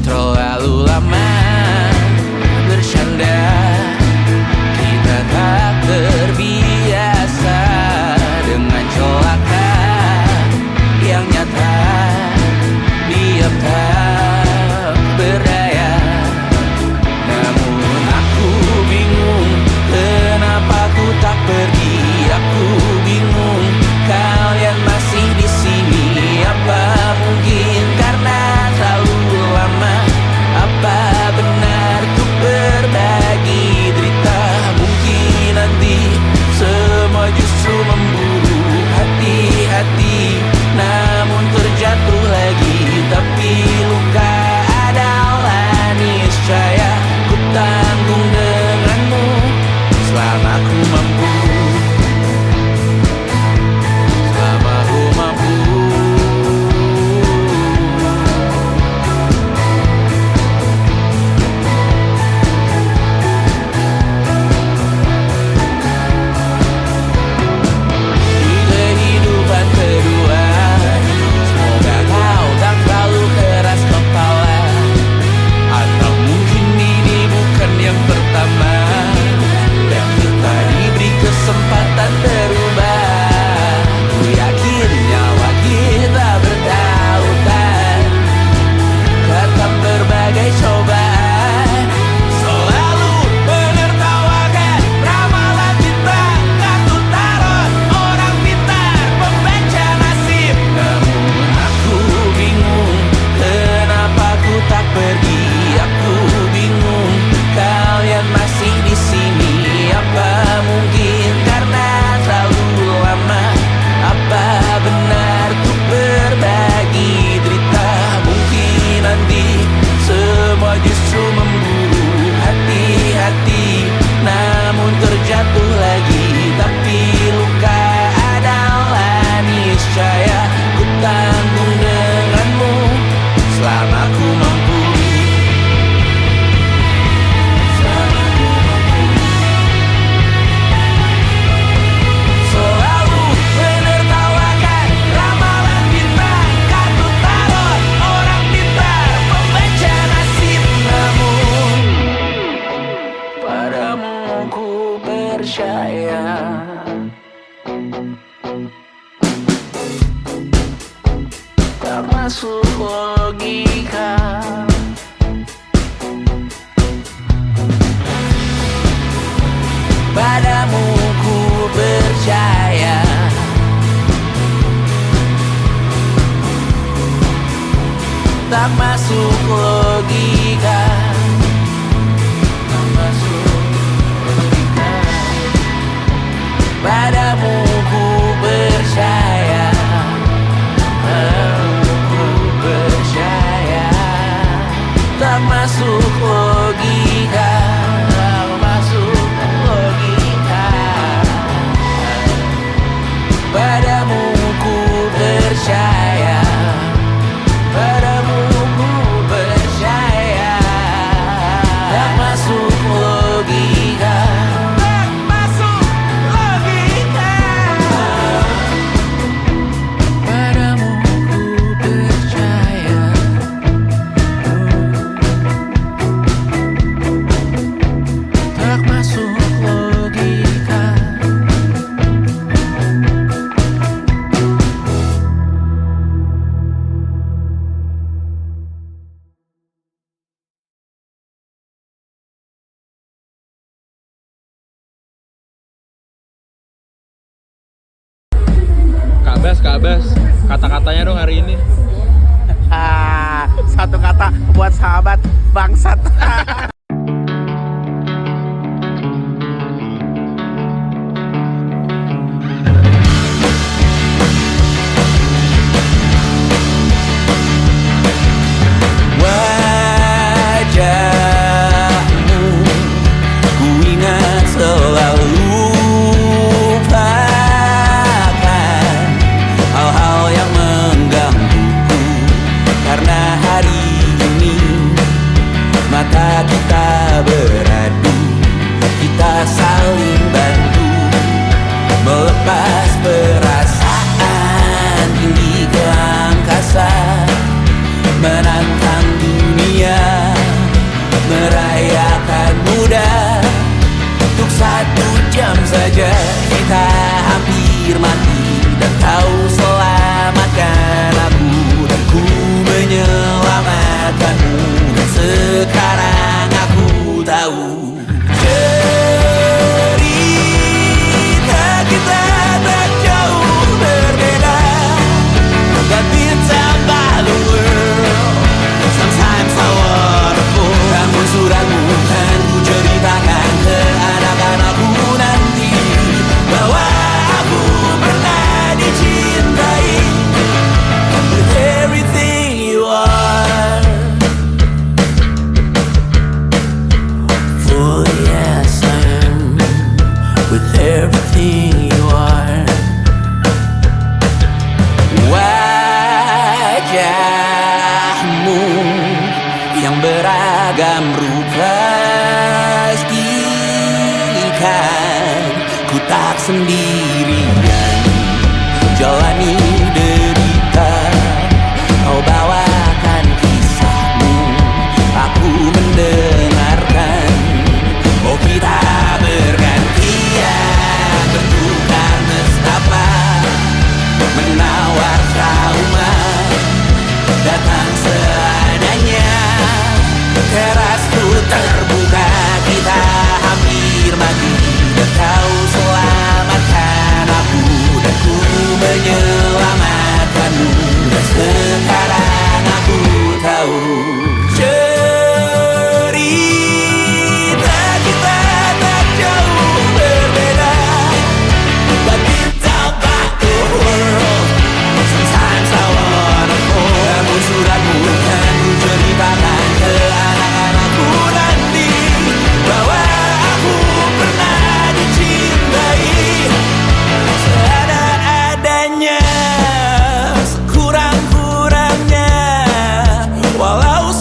Terlalu lama bercanda, kita tak terbiasa dengan celaka yang nyata. Diam tak berdaya, namun aku bingung kenapa ku tak pergi. Aku bingung kalian masih di sini. Apa mungkin karena terlalu lama? Apa benar ku berbagi derita? Mungkin nanti semua justru memburu hati-hati, namun terjatuh lagi. Tapi luka adalah niscaya, ku tanggung denganmu selama ku mampu. Selama ku mampu. Di kehidupan kedua, semoga kau tak terlalu keras kepala. Atau mungkin ini bukan yang pertama yang kita diberi kesempatan berubah. Ku yakin nyawa kita bertautan, datang berbagai cobaan, selalu menertawakan ramalan cinta. Kartu tarot orang pintar, pembaca nasib. Namun aku bingung kenapa ku tak pergi. Aku bingung kalian masih di sini. Apa mungkin karena terlalu lama? Apa benar ku berbagi derita? Mungkin nanti semua justru memburu hati-hati, namun terjatuh lagi. Tapi luka adalah niscaya, ku tanggung denganmu selama ku mampu. Selama ku mampu. Selalu menertawakan ramalan bintang, kartu tarot orang pintar, pembaca nasib. Namun padamu ku percaya. Tak masuk logika. Padamu ku percaya. Tak masuk logika. Tak masuk logika. Padamu ku percaya. Padamu ku percaya. Tak masuk logika. Tak masuk logika. Padamu ku percaya. Padamu ku percaya. Tak masuk logika. Tak masuk logika. Padamu ku percaya. Tak masuk logika. Kak Bas, kata-katanya dong hari ini. Satu kata buat sahabat, bangsat. Wajahmu ku ingat selalu, lupakan hal-hal yang menggangguku. Karena hari ini mata kita trauma datang seadanya. Terasku terbuka, kita hampir mati, dan kau selamatkan aku, dan ku menyelamatkanmu. Dan sekarang aku tahu cerita kita tak jauh berbeda. But we talk about the world. Sometimes I wanna fall. Namun sudah bukan ku ceritakan ke anak-anakku nanti bahwa aku pernah dicintai seada-adanya, sekurang-kurangnya. Walau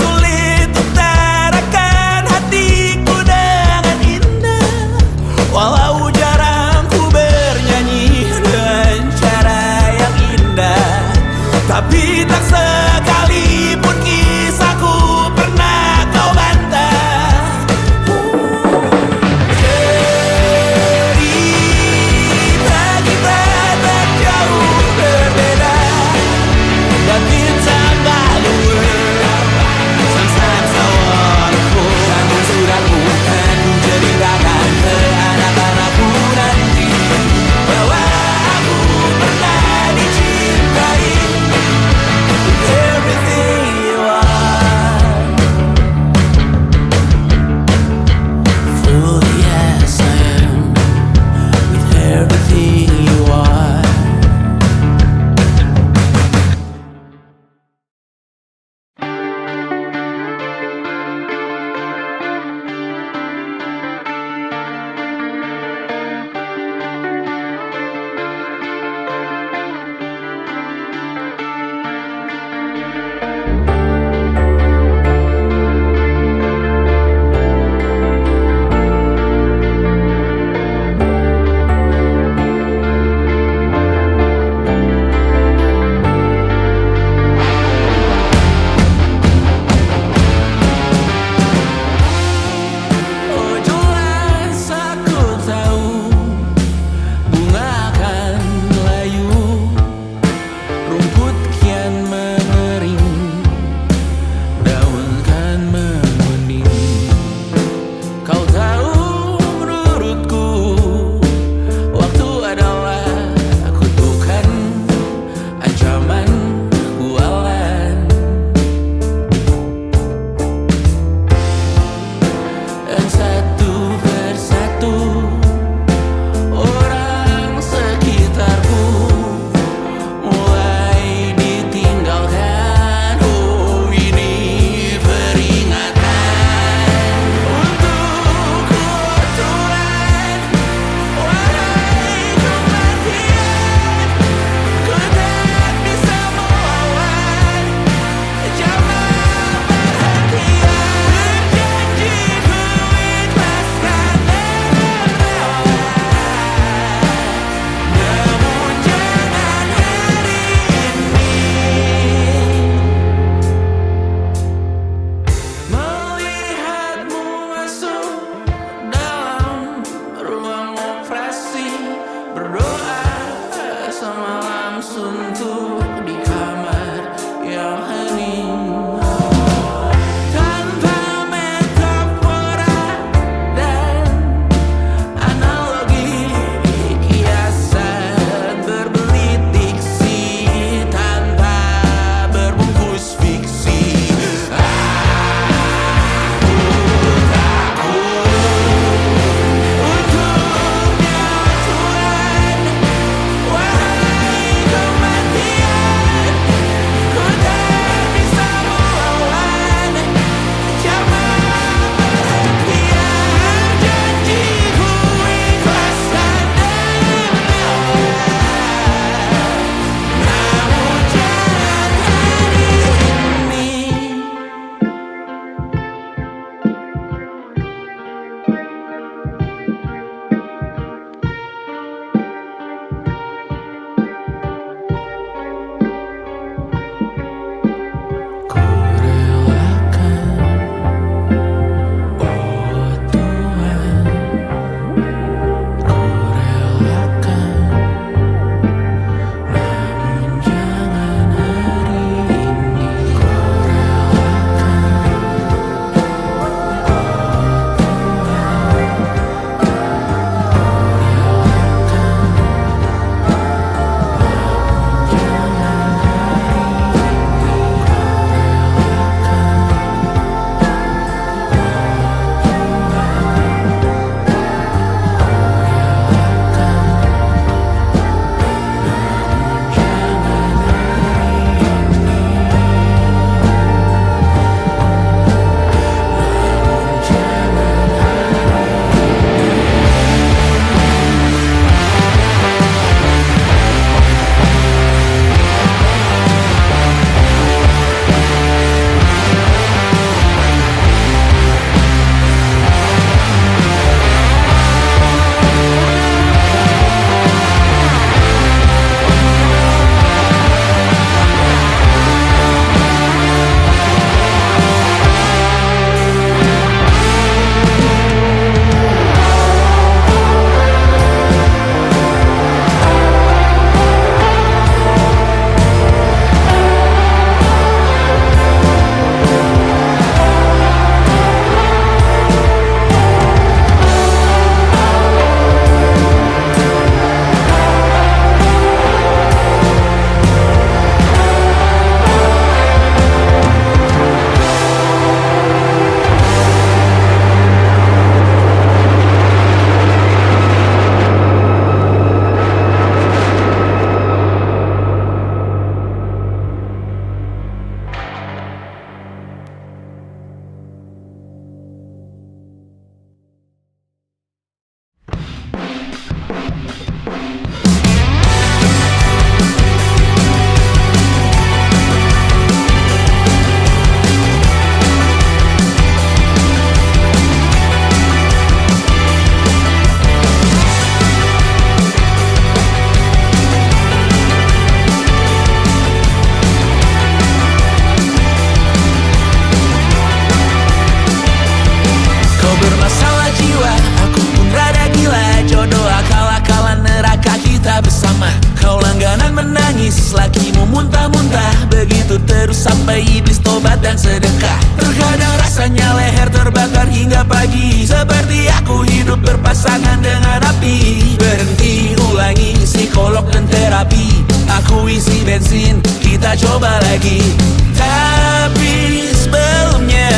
sampai iblis tobat dan sedekah. Terkadang rasanya leher terbakar hingga pagi, seperti aku hidup berpasangan dengan api. Berhenti, ulangi psikolog dan terapi. Aku isi bensin, kita coba lagi. Tapi sebelumnya,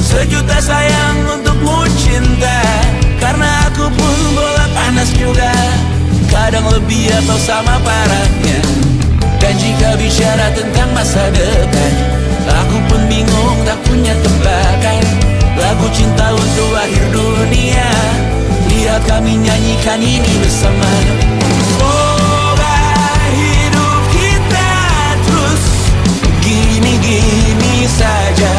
sejuta sayang untukmu cinta. Karena aku pun bola panas juga, kadang lebih atau sama parahnya. Dan jika bicara tentang masa depan, aku pun bingung tak punya tebakan. Lagu cinta untuk akhir dunia, lihat kami nyanyikan ini bersama. Semoga hidup kita terus gini-gini saja,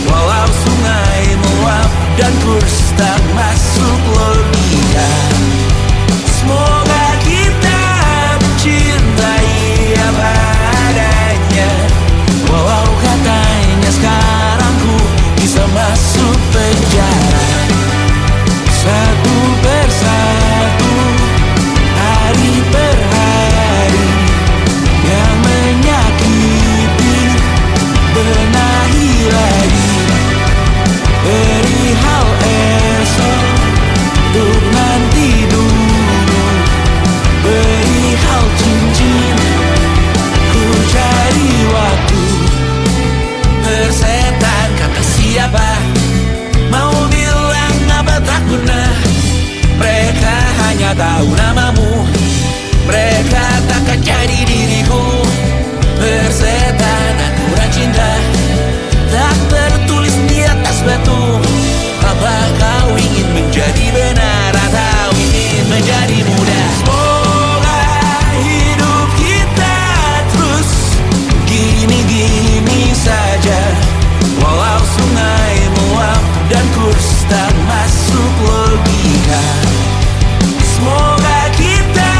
walau sungai meluap dan kurs tak masuk logika. Semoga kita mencintai apa adanya, walau katanya sekarang ku bisa masuk penjara. Satu persatu, hari per hari, yang menyakiti benahi lagi. Perihal esok, untuk nanti dulu. Perihal cincin, ku cari waktu. Persetan kata siapa, mau bilang apa tak guna. Mereka hanya tahu namamu, mereka takkan jadi diriku. Persetan aturan cinta, tak tertulis di atas batu. Apa kau ingin menjadi benar atau ingin menjadi muda? Semoga hidup kita terus gini-gini saja, walau sungai meluap dan kurs tak masuk logika. Semoga kita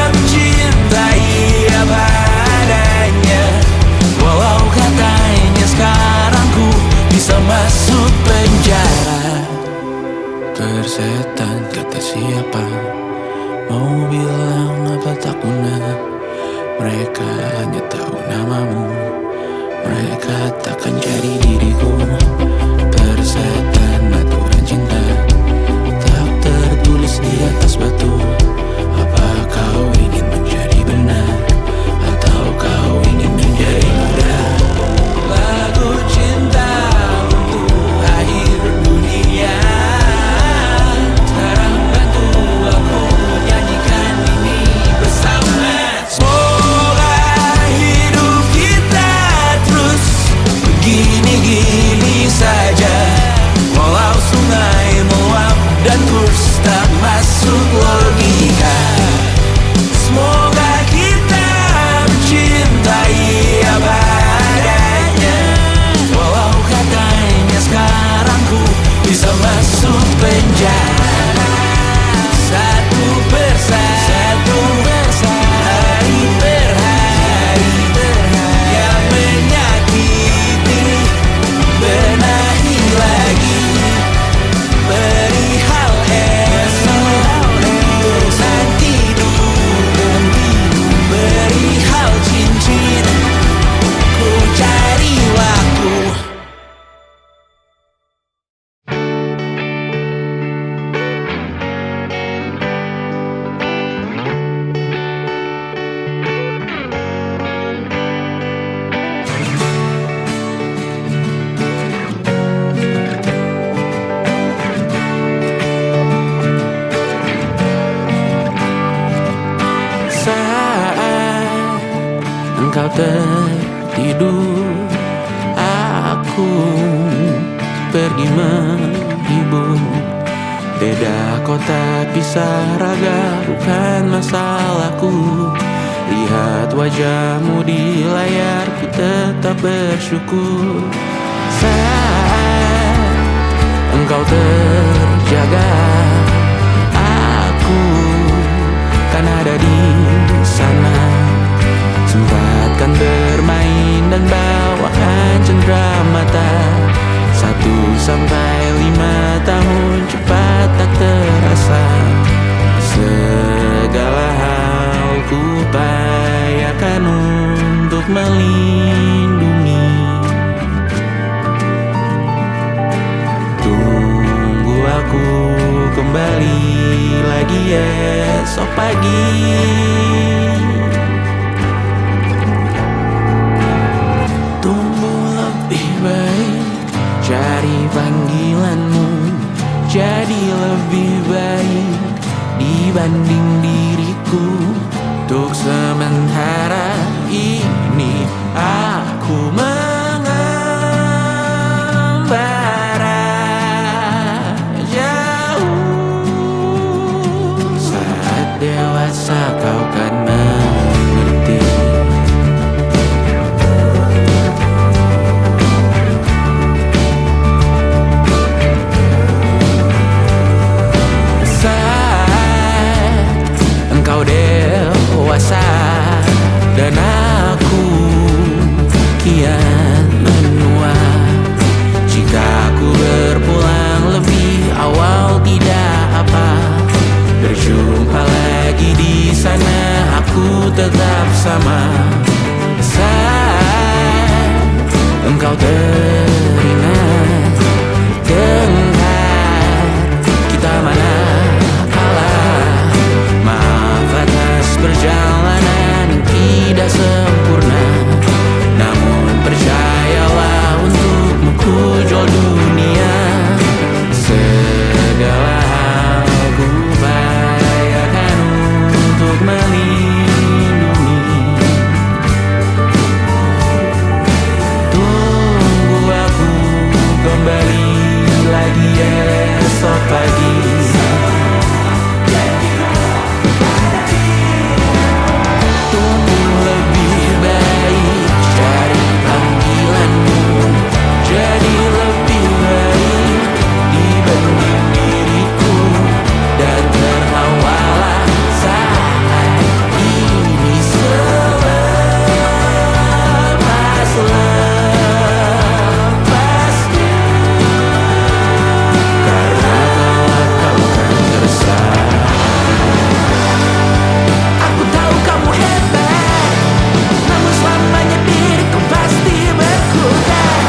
mencintai apa adanya, walau katanya sekarang ku bisa masuk penjara. Persetan kata siapa, mau bilang apa tak guna. Mereka hanya tahu namamu, mereka takkan jadi diriku. Persetan aturan cinta, tak tertulis di atas batu. Apa kau ingin menjadi benar atau kau ingin menjadi muda? Lagu cinta untuk akhir dunia, sekarang bantu aku nyanyikan ini bersama. Semoga hidup kita terus begini-gini saja, walau sungai meluap dan kurs tak masuk logika. Semoga kita mencintai apa adanya, walau katanya sekarang ku bisa masuk penjara. Satu persatu, hari per hari, yang menyakiti benahi lagi. Perihal esok, untuk nanti dulu. Perihal cincin, ku cari waktu. Saat engkau tertidur, aku pergi menghibur. Beda kota pisah raga, bukan masalahku. Lihat wajahmu di layar, ku tetap bersyukur. Saat engkau terjaga, aku kan ada di sana. Sempatkan bermain dan bawakan cendera mata. 1-5 tahun cepat tak terasa. Segala hal ku upayakan untuk melindungi aku kembali lagi esok pagi. Tumbuh lebih baik, cari panggilanmu, jadi lebih baik dibanding diriku. Untuk sementara ini aku mengembara jauh. Saat dewasa kau kan mengerti. Saat engkau dewasa dan aku kian menua. Jika aku berpulang lebih awal tidak apa, berjumpa lagi di sana aku tetap sama. Saat engkau teringat dengar kita mana kalah. Maaf atas perjalanan tidak sempurna, namun percayalah untukmu ku jual dunia. Segala hal ku upayakan untuk melindungi. Tunggu aku kembali lagi esok pagi. Tumbuh lebih baik, cari panggilanmu, jadi lebih baik dibanding diriku. Dan tertawalah saat ini selepas-lepasnya. Karena kau kan tersayang. Aku tahu kamu hebat, namun selamanya diriku pasti berkutat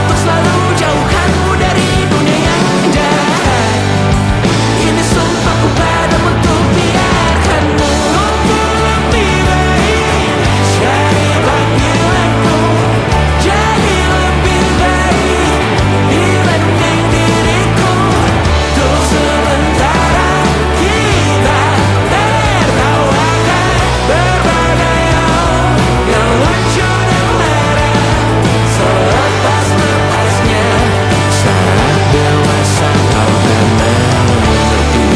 untuk selalu jauhkanmu dari dunia yang indah. Ini sumpahku padamu untuk biarkanmu lebih baik, cari panggilanmu, jadi lebih baik dibanding diriku. Untuk sementara kita tertawakan berbagai hal yang lucu dan marah selepas-lepasnya. Saat dewasa kau kan mengerti,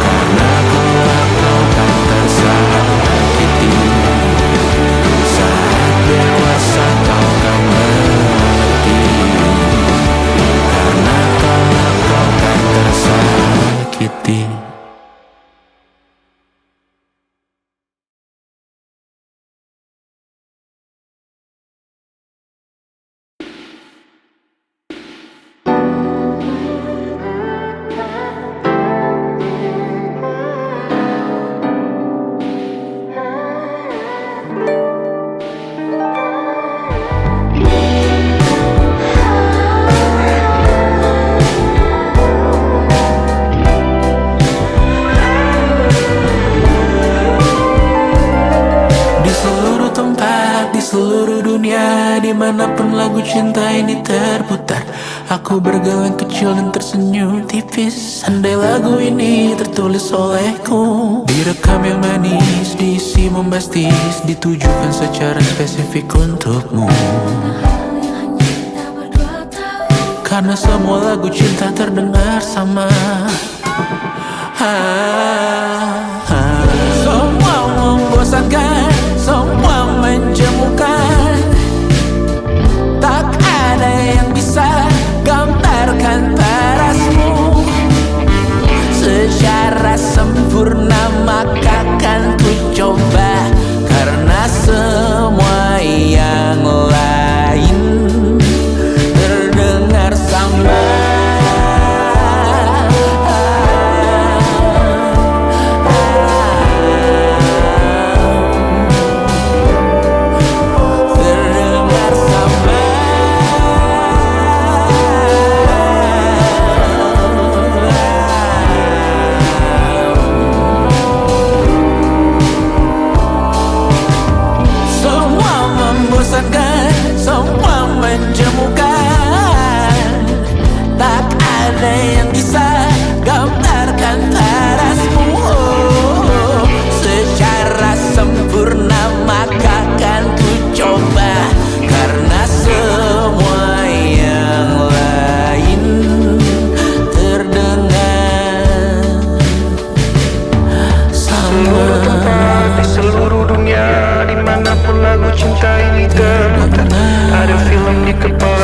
karena kelak kau kan tersakiti. Saat dewasa kau kan mengerti, karena kelak kau kan tersakiti. Di seluruh tempat, di seluruh dunia, dimanapun lagu cinta ini terputar, aku bergeleng kecil dan tersenyum tipis. Andai lagu ini tertulis olehku, direkam yang manis, diisi bombastis, ditujukan secara spesifik untukmu. Karena semua lagu cinta terdengar sama. Semua membosankan, semua menjemukan, tak ada yang bisa gambarkan parasmu secara sempurna. Maka kan ku coba, karena semua yang lain terdengar sama. menemukan. Tak ada yang bisa gambarkan parasmu, oh, secara sempurna. Maka kan ku coba, karena semua yang lain terdengar Seluruh tempat di seluruh dunia, dimanapun lagu cinta ini terputar, ada film di kepala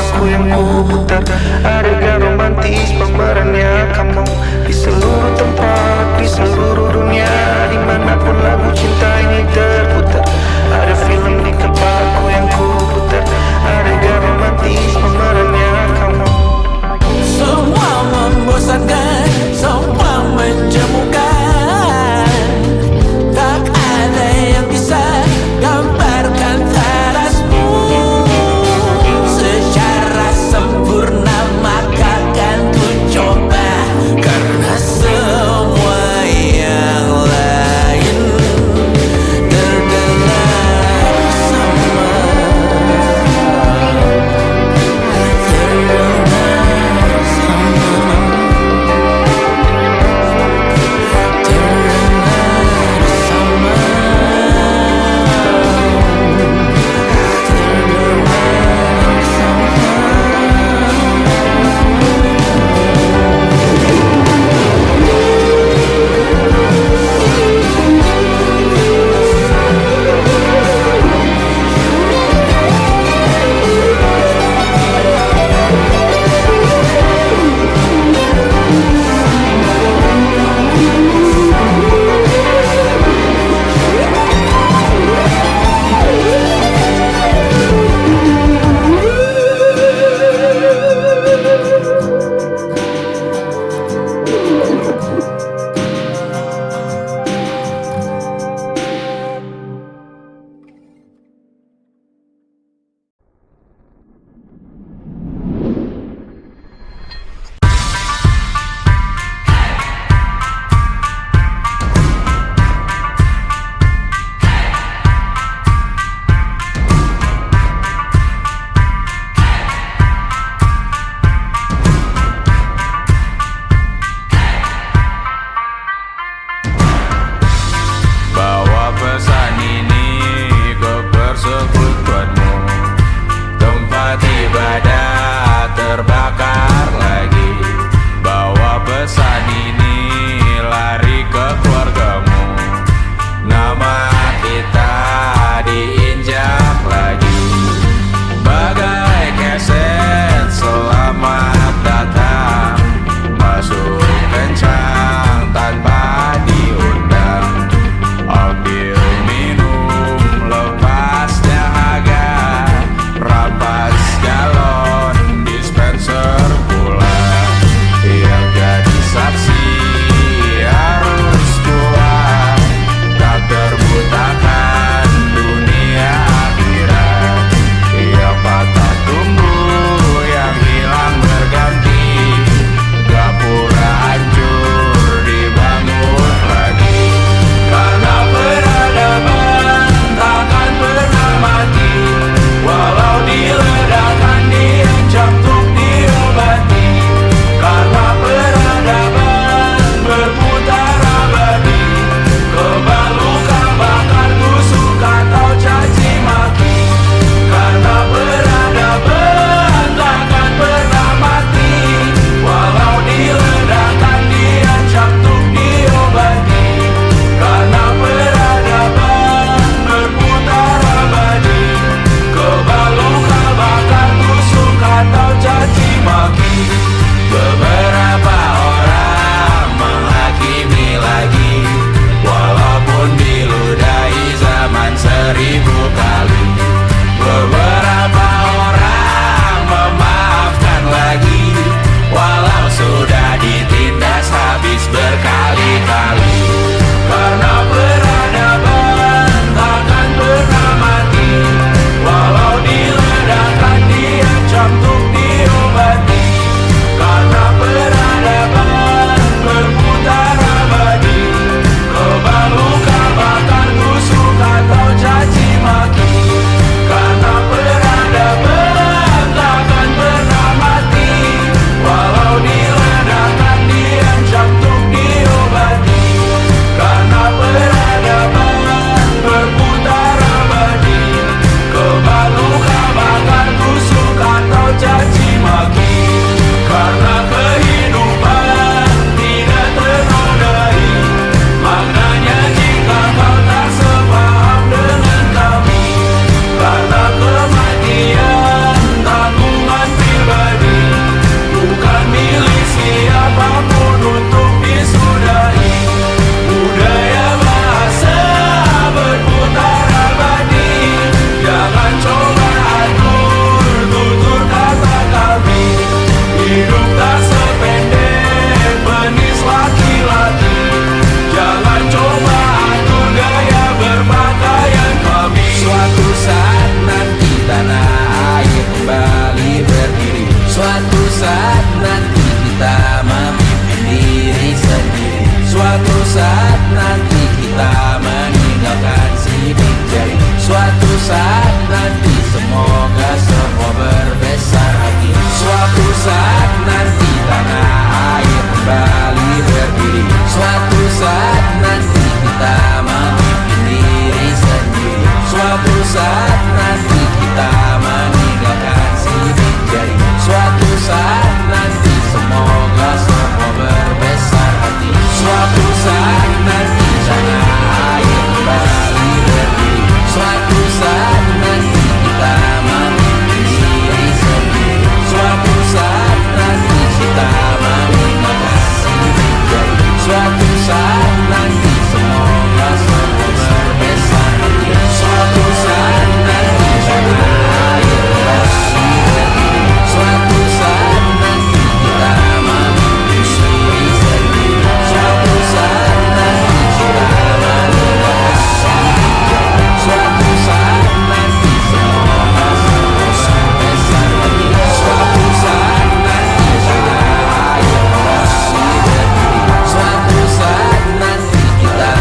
Suatu saat nanti semoga semua berbesar hati. Suatu saat nanti tanah air kembali berdiri. Suatu saat nanti kita memimpin diri sendiri. Suatu saat nanti kita meninggalkan sidik jari. Suatu saat nanti semoga semua berbesar hati. Suatu saat nanti tanah air kembali berdiri. Suatu saat nanti kita memimpin diri sendiri. Suatu saat nanti kita meninggalkan sidik jari. Suatu saat nanti semoga semua berbesar hati. Suatu saat nanti tanah air kembali berdiri. Suatu saat nanti kita memimpin diri sendiri. Suatu saat nanti kita meninggalkan sidik jari. Suatu saat nanti semoga semua berbesar hati. Suatu saat nanti tanah air kembali berdiri. Suatu saat nanti kita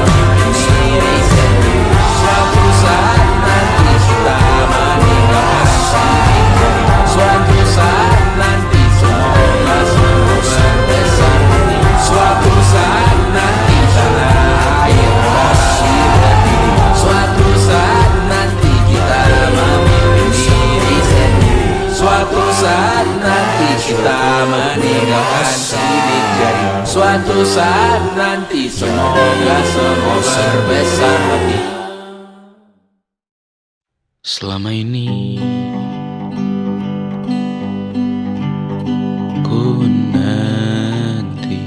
memimpin diri sendiri. Suatu saat nanti kita meninggalkan sidik jari. Suatu saat nanti semoga semua berbesar hati. Suatu saat nanti tanah air kembali berdiri. Suatu saat nanti kita memimpin diri sendiri. Suatu saat nanti kita meninggalkan sidik jari. Suatu saat nanti semoga semua berbesar hati. Selama ini ku nanti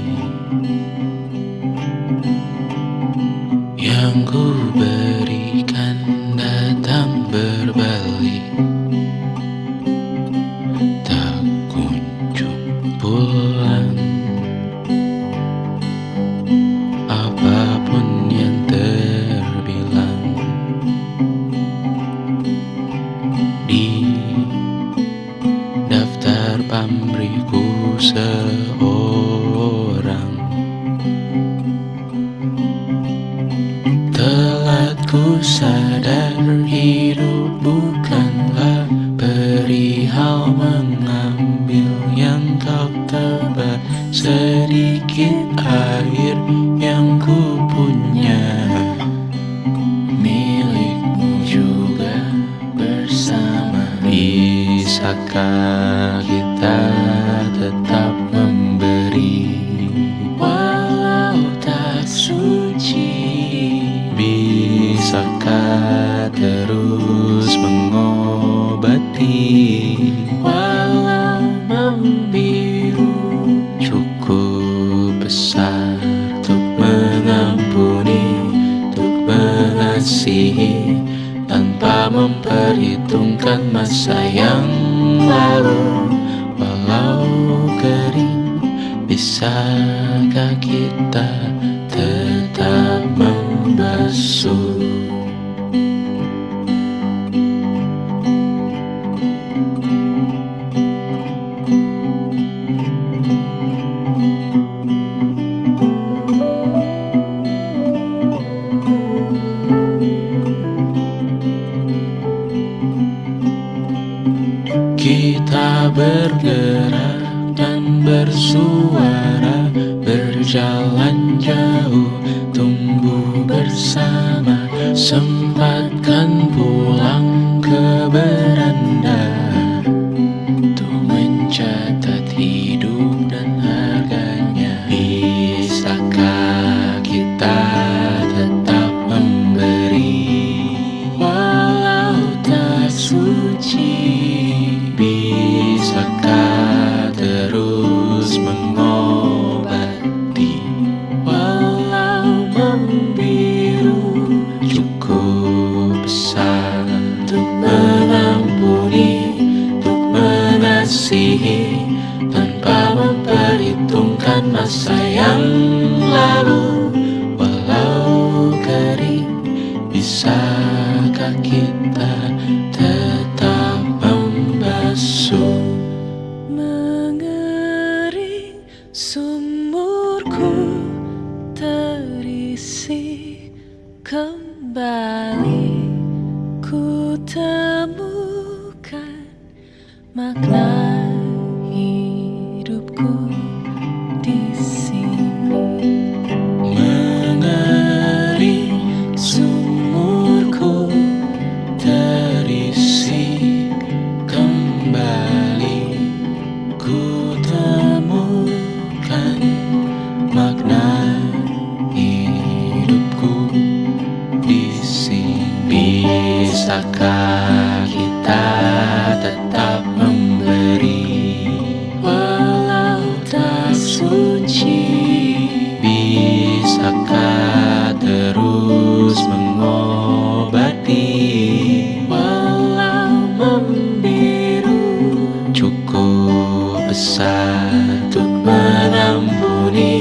yang ku berikan datang berbalik, tak kunjung pulang. Apapun yang terbilang di daftar pamrihku seorang, telah ku sadar hidup bukanlah perihal mengambil yang kau tebak. Sedikit air yang ku punya milikmu juga bersama. Bisakah kita tetap memberi walau tak suci? Bisakah terus mengobati walau membiru? Cukup besar untuk mengampuni, untuk mengasihi, tanpa memperhitungkan masa yang lalu. Walau kering, bisakah kita tetap membasuh? Kita bergerak dan bersuara, berjalan jauh, tumbuh bersama. Sempatkan pulang ke beranda untuk mencatat hidup dan harganya. Bisakah kita tetap memberi walau tak suci? Bisakah terus mengobati walau membiru? Cukup besar untuk mengampuni, untuk mengasihi, tanpa memperhitungkan masa yang lalu. Walau kering, bisakah kita tetap membasuh? Mengering sumurku terisi kembali, temukan makna hidupku di sini. Mengering sumurku terisi kembali, ku temukan makna hidupku di sini. Bisakah kita tetap memberi walau tak suci? Bisakah terus mengobati walau membiru? Cukup besar untuk mengampuni,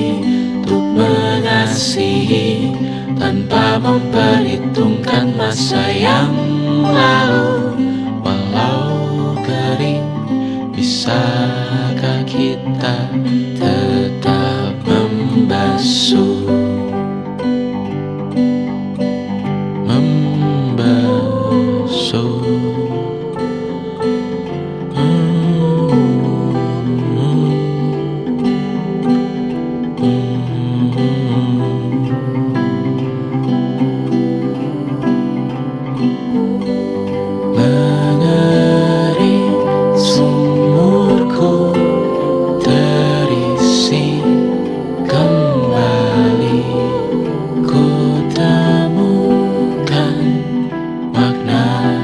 untuk mengasihi tanpa memperhitungkan masa yang lalu. Walau kering, bisakah kita tetap membasuh? Mengering sumurku terisi kembali, ku temukan makna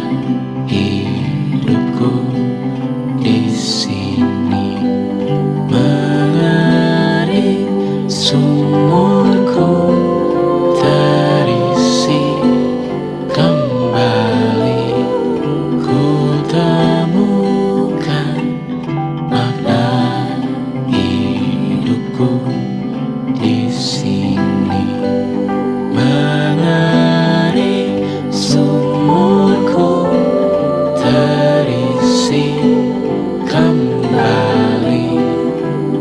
hidupku di sini. Mengering sumurku terisi kembali, ku temukan makna hidupku di sini. Mengering sumurku terisi kembali,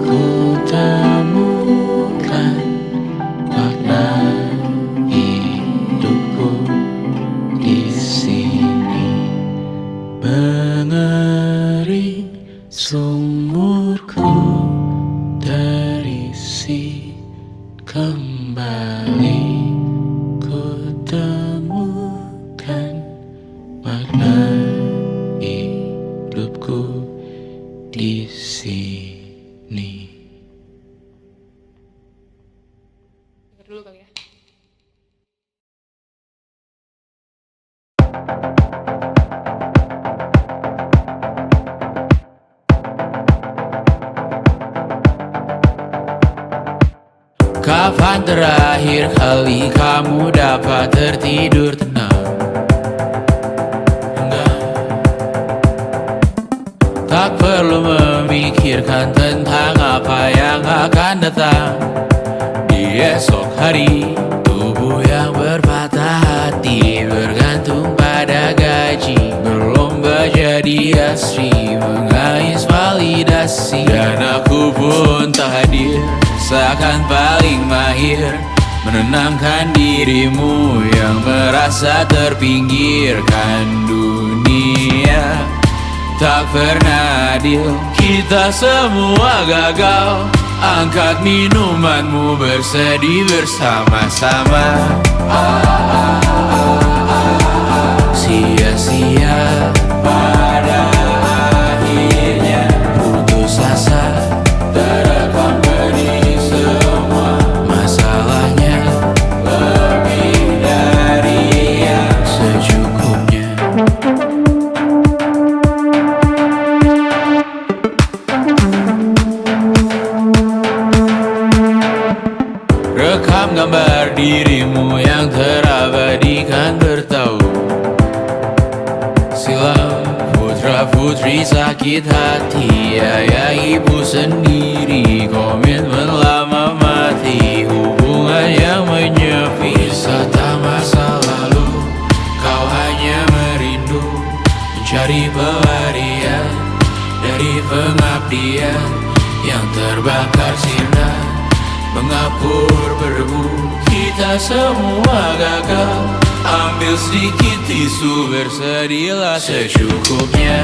ku temukan makna hidupku di sini. Mengering sumurku terisi kembali, ku temukan makna hidupku di sini. Dulu kali ya. Kapan terakhir kali kamu dapat tertidur tenang? Enggak. Tak perlu memikirkan tentang apa yang akan datang di esok hari. Tubuh yang berpatah hati bergantung pada gaji, berlomba jadi asri, mengais validasi. Dan aku pun tak hadir, seakan paling mahir menenangkan dirimu yang merasa terpinggirkan dunia. Tak pernah adil, kita semua gagal. Angkat minumanmu, bersedih bersama-sama. Sia-sia pada akhirnya putus asa, terekam pedih semua. Masalahnya lebih dari yang secukupnya. Rekam gambar dirimu yang terabadikan bertahun silam. Putra-putri sakit hati, ayah ibu sendiri, komitmen lama mati, hubungan yang menyepi. Wisata masa lalu, kau hanya merindu, mencari pelarian dari pengabdian yang terbakar sinar, mengapur berdebu. Kita semua gagal, Ambil sedikit tisu, bersedilah secukupnya.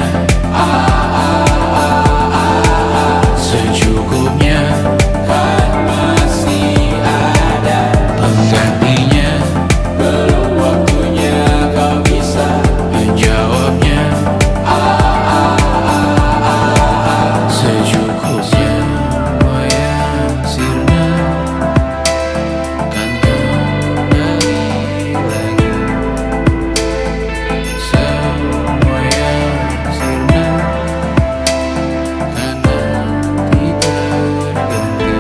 Secukupnya, kan masih ada penggantinya. Belum waktunya kau bisa menjawabnya. Secukupnya, wayang sirna, kan kembali lagi. Semua yang sirna, kan nanti terganti.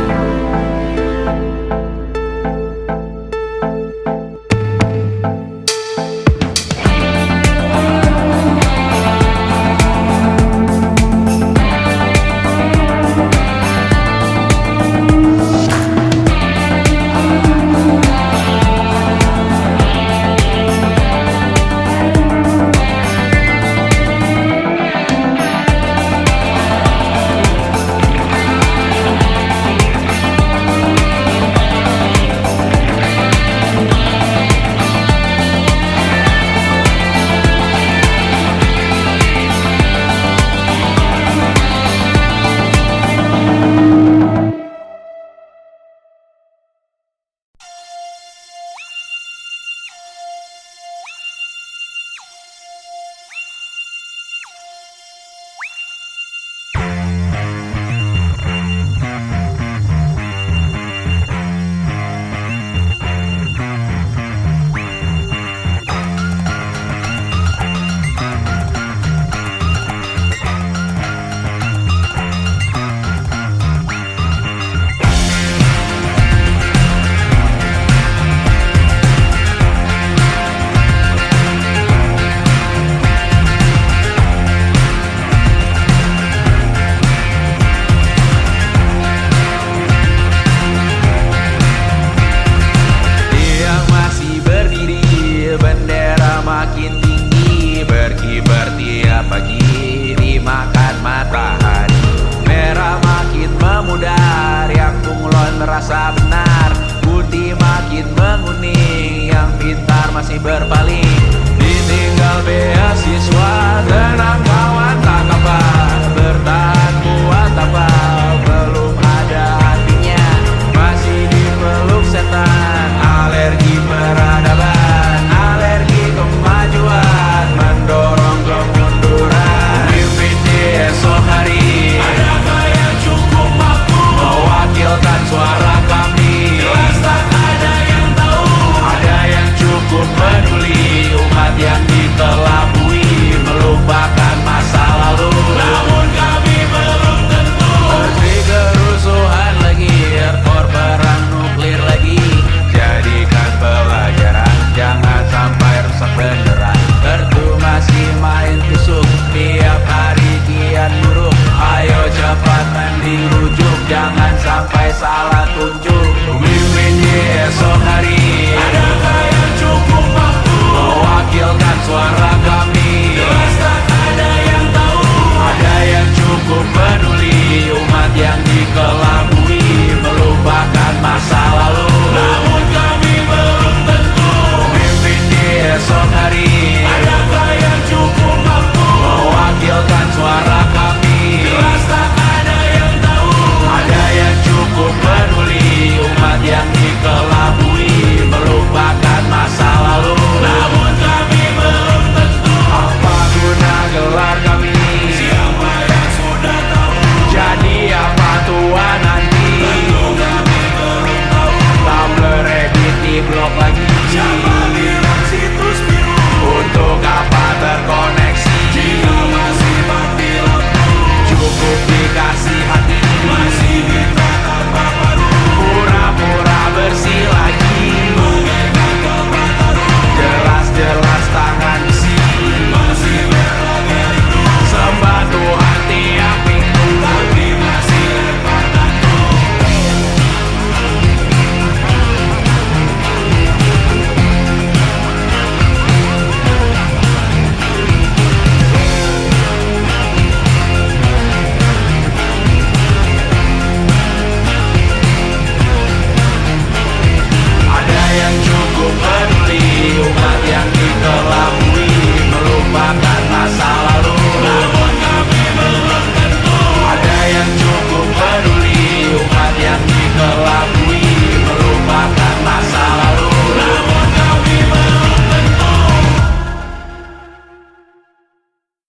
Tiang masih berdiri, bendera makin tinggi, berkibar tiap pagi dimakan matahari. Merah makin memudar, yang bunglon merasa benar. Putih makin menguning, yang pintar masih berpaling. Ditinggal